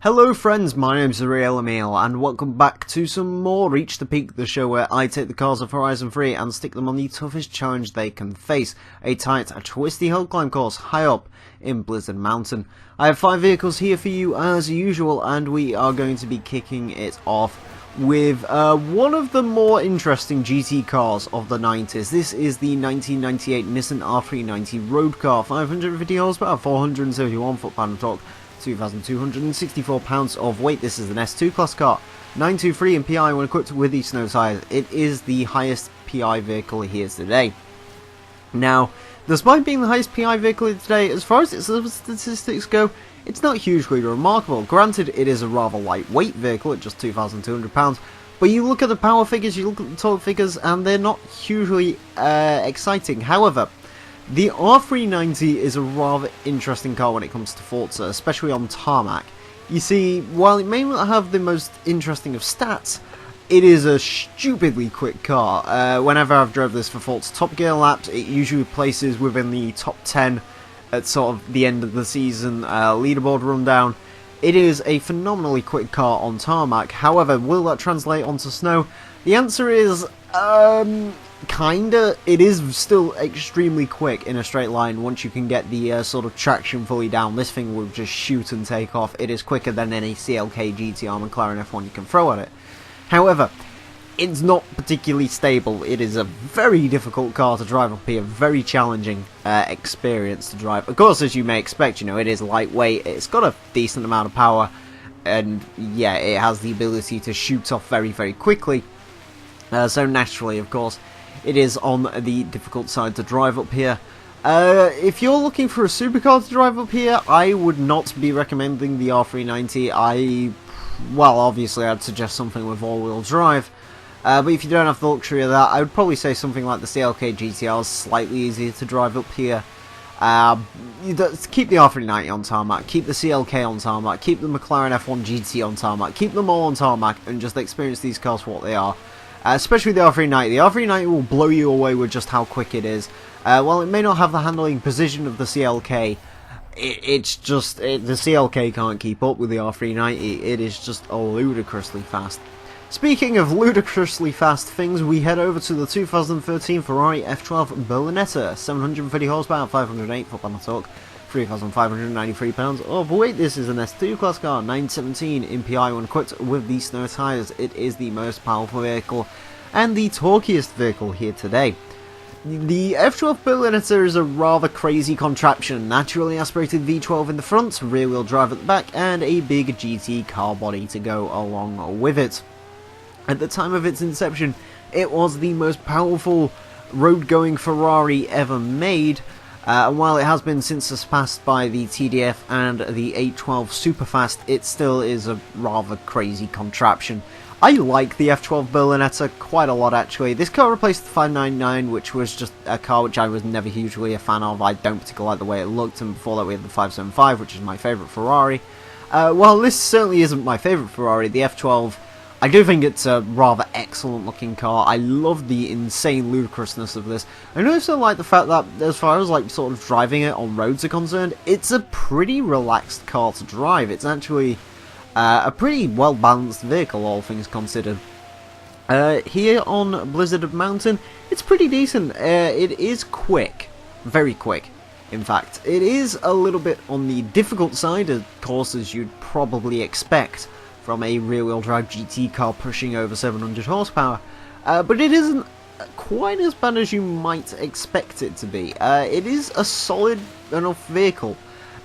Hello friends, my name's Emile and welcome back to some more Reach the Peak, the show where I take the cars of Horizon 3 and stick them on the toughest challenge they can face, a tight, twisty hill climb course high up in Blizzard Mountain. I have 5 vehicles here for you as usual, and we are going to be kicking it off with one of the more interesting GT cars of the 90s. This is the 1998 Nissan R390 road car, 550 horsepower, 471 foot-pound of torque, 2,264 pounds of weight. This is an S2 class car, 923 in PI when equipped with the snow tyres. It is the highest PI vehicle here today. Now, despite being the highest PI vehicle here today, as far as its statistics go, it's not hugely remarkable. Granted, it is a rather lightweight vehicle at just 2,200 pounds, but you look at the power figures, you look at the torque figures, and they're not hugely exciting. However, the R390 is a rather interesting car when it comes to Forza, especially on tarmac. You see, while it may not have the most interesting of stats, it is a stupidly quick car. Whenever I've drove this for Forza Top Gear laps, it usually places within the top 10 at sort of the end of the season leaderboard rundown. It is a phenomenally quick car on tarmac. However, will that translate onto snow? The answer is, kinda. It is still extremely quick in a straight line once you can get the sort of traction fully down. This thing will just shoot and take off. It is quicker than any CLK, GTR, McLaren F1 you can throw at it. However, it's not particularly stable. It is a very difficult car to drive up here, very challenging experience to drive. Of course, as you may expect, you know, it is lightweight, it's got a decent amount of power, and yeah, it has the ability to shoot off very, very quickly. So naturally, of course, it is on the difficult side to drive up here. If you're looking for a supercar to drive up here, I would not be recommending the R390. Well, obviously I'd suggest something with all-wheel drive. But if you don't have the luxury of that, I would probably say something like the CLK GTR is slightly easier to drive up here. Keep the R390 on tarmac, keep the CLK on tarmac, keep the McLaren F1 GT on tarmac, keep them all on tarmac, and just experience these cars for what they are. Especially the R390. The R390 will blow you away with just how quick it is. While it may not have the handling precision of the CLK, it's just, the CLK can't keep up with the R390. It is just ludicrously fast. Speaking of ludicrously fast things, we head over to the 2013 Ferrari F12 Berlinetta, 750 horsepower, 508 foot-pound of torque, 3,593 pounds of weight. This is an S2 class car, 917 in PI when equipped with the snow tyres. It is the most powerful vehicle and the torquiest vehicle here today. The F12 Berlinetta is a rather crazy contraption, naturally aspirated V12 in the front, rear-wheel drive at the back, and a big GT car body to go along with it. At the time of its inception, it was the most powerful road-going Ferrari ever made, and while it has been since surpassed by the TDF and the 812 Superfast, it still is a rather crazy contraption. I like the F12 Berlinetta quite a lot, actually. This car replaced the 599, which was just a car which I was never hugely a fan of. I don't particularly like the way it looked, and before that we had the 575, which is my favourite Ferrari. While this certainly isn't my favourite Ferrari, the F12, I do think it's a rather excellent looking car. I love the insane ludicrousness of this. I also like the fact that, as far as like sort of driving it on roads are concerned, it's a pretty relaxed car to drive. It's actually a pretty well balanced vehicle, all things considered. Here on Blizzard Mountain, it's pretty decent. It is quick, very quick. In fact, it is a little bit on the difficult side, of course, as you'd probably expect from a rear-wheel drive GT car pushing over 700 horsepower, but it isn't quite as bad as you might expect it to be. It is a solid enough vehicle.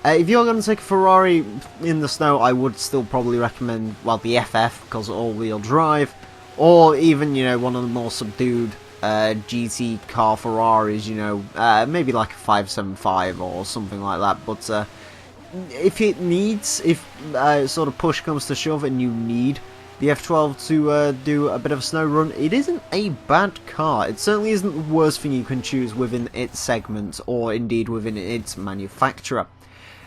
If you're going to take a Ferrari in the snow, I would still probably recommend, well, the FF, because all-wheel drive, or even, you know, one of the more subdued GT car Ferraris, you know, maybe like a 575 or something like that, but if it needs, if sort of push comes to shove and you need the F12 to do a bit of a snow run, it isn't a bad car. It certainly isn't the worst thing you can choose within its segment, or indeed within its manufacturer.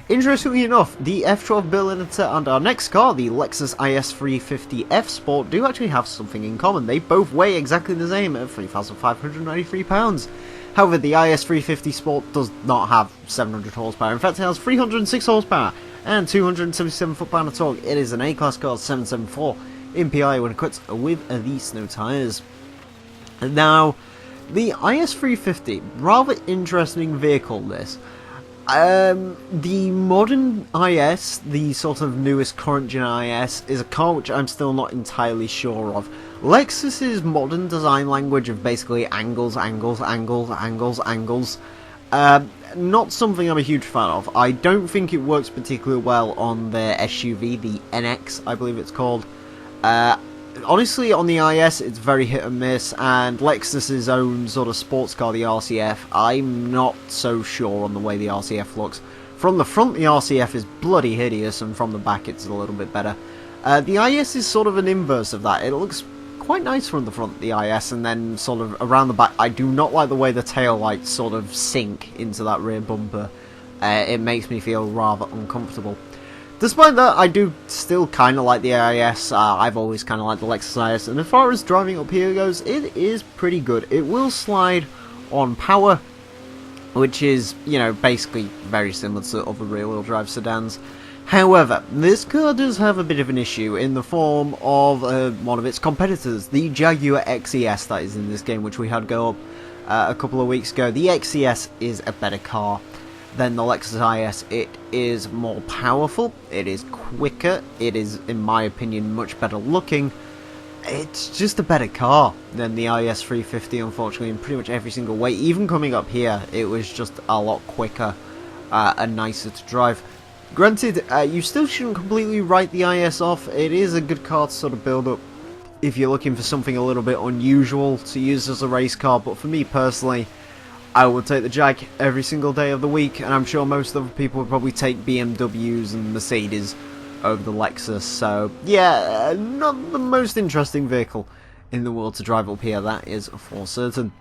Interestingly enough, the F12 Berlinetta and our next car, the Lexus IS350 F Sport, do actually have something in common. They both weigh exactly the same at 3,593 pounds. However, the IS350 Sport does not have 700 horsepower. In fact, it has 306 horsepower and 277 foot-pound of torque. It is an A-Class car, 774 in PI when equipped with the snow tyres. Now, the IS350, rather interesting vehicle this. The modern IS, the sort of newest current gen IS, is a car which I'm still not entirely sure of. Lexus's modern design language of basically angles, not something I'm a huge fan of. I don't think it works particularly well on their SUV, the NX, I believe it's called. Honestly, on the IS, it's very hit and miss, and Lexus's own sort of sports car, the RCF, I'm not so sure on the way the RCF looks. From the front, the RCF is bloody hideous, and from the back, it's a little bit better. The IS is sort of an inverse of that. It looks quite nice from the front, the IS, and then sort of around the back, I do not like the way the tail lights sort of sink into that rear bumper. It makes me feel rather uncomfortable. Despite that, I do still kind of like the IS. I've always kind of liked the Lexus IS, and as far as driving up here goes, it is pretty good. It will slide on power, which is, you know, basically very similar to other rear-wheel drive sedans. However, this car does have a bit of an issue in the form of one of its competitors, the Jaguar XES that is in this game, which we had go up a couple of weeks ago. The XES is a better car than the Lexus IS. It is more powerful, it is quicker, it is, in my opinion, much better looking. It's just a better car than the IS350, unfortunately, in pretty much every single way. Even coming up here, it was just a lot quicker and nicer to drive. Granted, you still shouldn't completely write the IS off. It is a good car to sort of build up if you're looking for something a little bit unusual to use as a race car, but for me personally, I would take the Jag every single day of the week, and I'm sure most other people would probably take BMWs and Mercedes over the Lexus. So yeah, not the most interesting vehicle in the world to drive up here, that is for certain.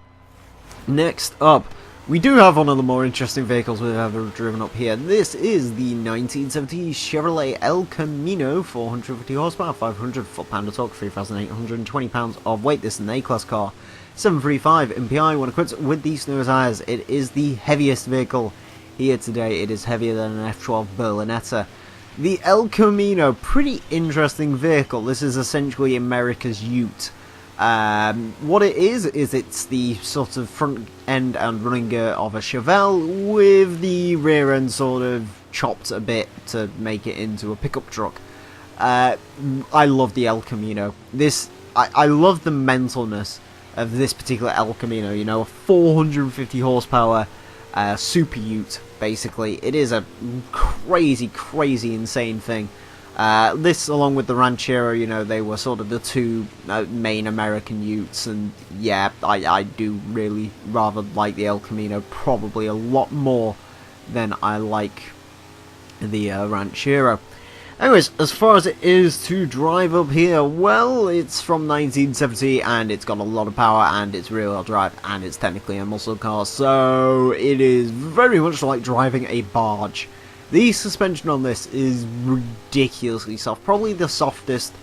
Next up, we do have one of the more interesting vehicles we've ever driven up here. This is the 1970 Chevrolet El Camino, 450 horsepower, 500 foot-pound of torque, 3,820 pounds of weight. This is an A-Class car, 735 MPI when equipped with the snow tyres. It is the heaviest vehicle here today. It is heavier than an F12 Berlinetta. The El Camino, pretty interesting vehicle. This is essentially America's Ute. What it is it's the sort of front end and running gear of a Chevelle with the rear end sort of chopped a bit to make it into a pickup truck. I love the El Camino. I love the mentalness of this particular El Camino, you know, a 450 horsepower super ute, basically. It is a crazy insane thing. This, along with the Ranchero, you know, they were sort of the two main American utes, and yeah, I do really rather like the El Camino probably a lot more than I like the Ranchero. Anyways, as far as it is to drive up here, well, it's from 1970 and it's got a lot of power and it's rear-wheel drive and it's technically a muscle car, so it is very much like driving a barge. The suspension on this is ridiculously soft, probably the softest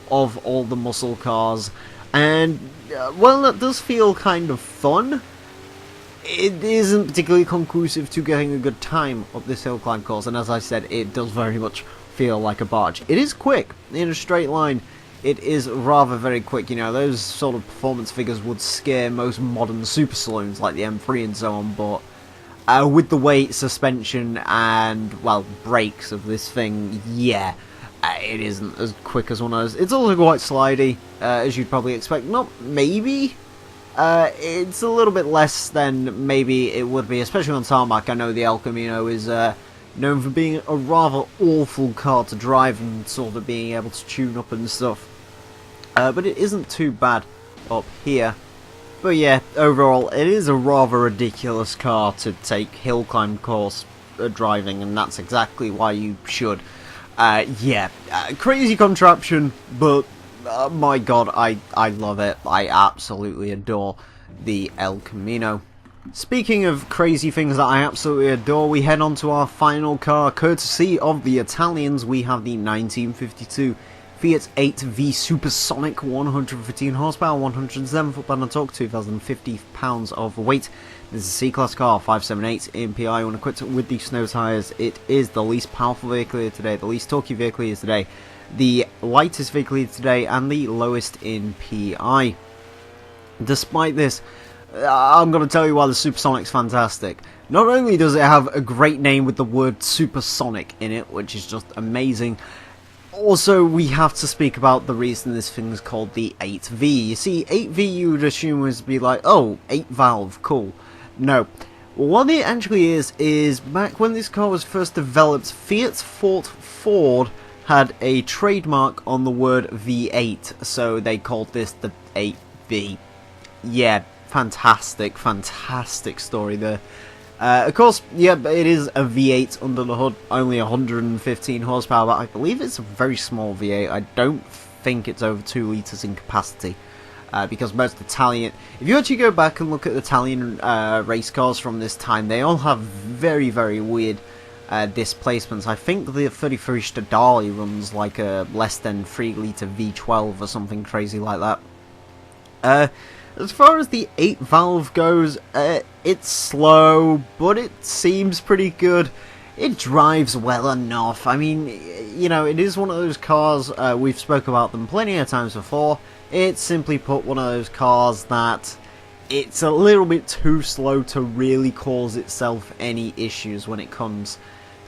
of all the muscle cars, and well, it does feel kind of fun. It isn't particularly conclusive to getting a good time up this hill climb course, and as I said, it does very much feel like a barge. It is quick in a straight line. It is rather very quick. You know, those sort of performance figures would scare most modern super saloons like the M3 and so on, but with the weight, suspension, and, well, brakes of this thing, yeah, it isn't as quick as one of those. It's also quite slidey, as you'd probably expect. Not maybe. It's a little bit less than maybe it would be, especially on tarmac. I know the El Camino is known for being a rather awful car to drive and sort of being able to tune up and stuff. But it isn't too bad up here. But yeah, overall, it is a rather ridiculous car to take hill climb course driving, and that's exactly why you should. Yeah, crazy contraption, but my god, I love it. I absolutely adore the El Camino. Speaking of crazy things that I absolutely adore, we head on to our final car. Courtesy of the Italians, we have the 1952 Fiat 8V Supersonic, 115 horsepower, 107 foot-pound of torque, 2,050 pounds of weight. This is a C-Class car, 578 MPI. When equipped with the snow tyres, it is the least powerful vehicle here today, the least torquey vehicle here today, the lightest vehicle here today, and the lowest in PI. Despite this, I'm going to tell you why the Supersonic's fantastic. Not only does it have a great name with the word Supersonic in it, which is just amazing, also we have to speak about the reason this thing is called the 8V. You see, 8V you would assume was be like, oh, 8 valve, cool. No. What it actually is back when this car was first developed, Fiat Ford had a trademark on the word V8, so they called this the 8V. Yeah, fantastic story there. Of course, yeah, it is a V8 under the hood, only 115 horsepower, but I believe it's a very small V8. I don't think it's over 2 litres in capacity, because most Italian... If you actually go back and look at Italian race cars from this time, they all have very, very weird displacements. I think the 33 Stradale runs like a less than 3 litre V12 or something crazy like that. As far as the 8 valve goes, it's slow, but it seems pretty good. It drives well enough. I mean, you know, it is one of those cars, we've spoke about them plenty of times before. It's simply put one of those cars that it's a little bit too slow to really cause itself any issues when it comes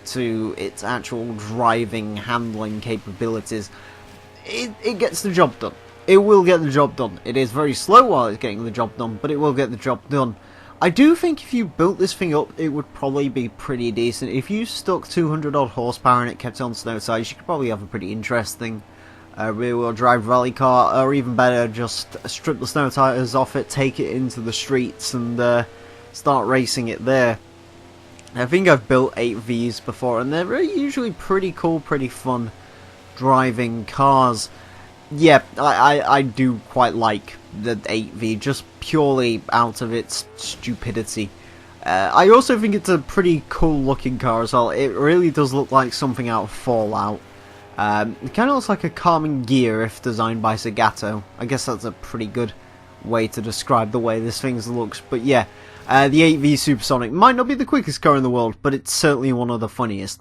to its actual driving, handling capabilities. It gets the job done. It will get the job done. It is very slow while it's getting the job done, but it will get the job done. I do think if you built this thing up, it would probably be pretty decent. If you stuck 200 odd horsepower and it kept on snow tires, you could probably have a pretty interesting rear-wheel drive rally car, or even better, just strip the snow tires off it, take it into the streets, and start racing it there. I think I've built 8Vs before, and they're usually pretty cool, pretty fun driving cars. Yeah, I do quite like the 8V, just purely out of its stupidity. I also think it's a pretty cool looking car as well. It really does look like something out of Fallout. It kind of looks like a Carmen Gear if designed by Zagato. I guess that's a pretty good way to describe the way this thing looks. But yeah, the 8V Supersonic might not be the quickest car in the world, but it's certainly one of the funniest.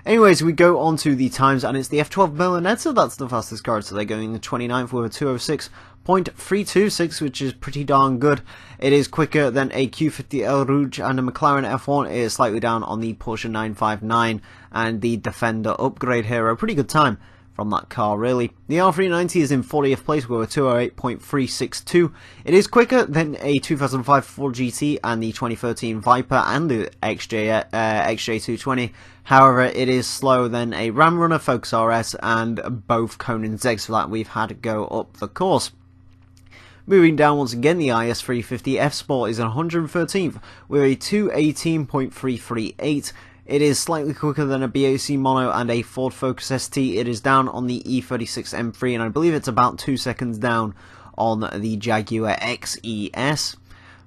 Anyways, we go on to the times, and it's the F12 Berlinetta. That's the fastest car today, going the 29th with a 206.326, which is pretty darn good. It is quicker than a Q50 El Rouge and a McLaren F1. It is slightly down on the Porsche 959 and the Defender Upgrade Hero. Pretty good time from that car, really. The R390 is in 40th place with a 208.362. It is quicker than a 2005 Ford GT and the 2013 Viper and the XJ220. However, it is slower than a Ram Runner, Focus RS, and both Conan Zegs for that we've had to go up the course. Moving down once again, the IS350 F Sport is in 113th with a 218.338. It is slightly quicker than a BAC Mono and a Ford Focus ST. It is down on the E36 M3, and I believe it's about 2 seconds down on the Jaguar XES.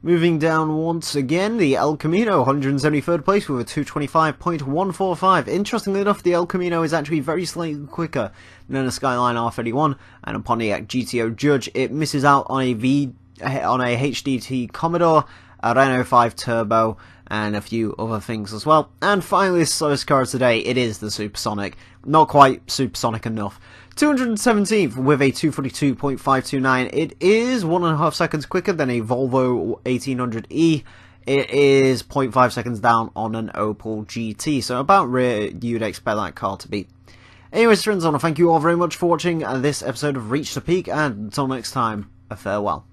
Moving down once again, the El Camino, 173rd place with a 225.145. Interestingly enough, the El Camino is actually very slightly quicker than a Skyline R31 and a Pontiac GTO Judge. It misses out on a HDT Commodore, a Renault 5 Turbo, and a few other things as well. And finally, the slowest car today, it is the Supersonic. Not quite supersonic enough. 217th with a 242.529. It is 1.5 seconds quicker than a Volvo 1800E. It is 0.5 seconds down on an Opel GT, so about where you'd expect that car to be. Anyways, friends, I want to thank you all very much for watching this episode of Reach the Peak, and until next time, a farewell.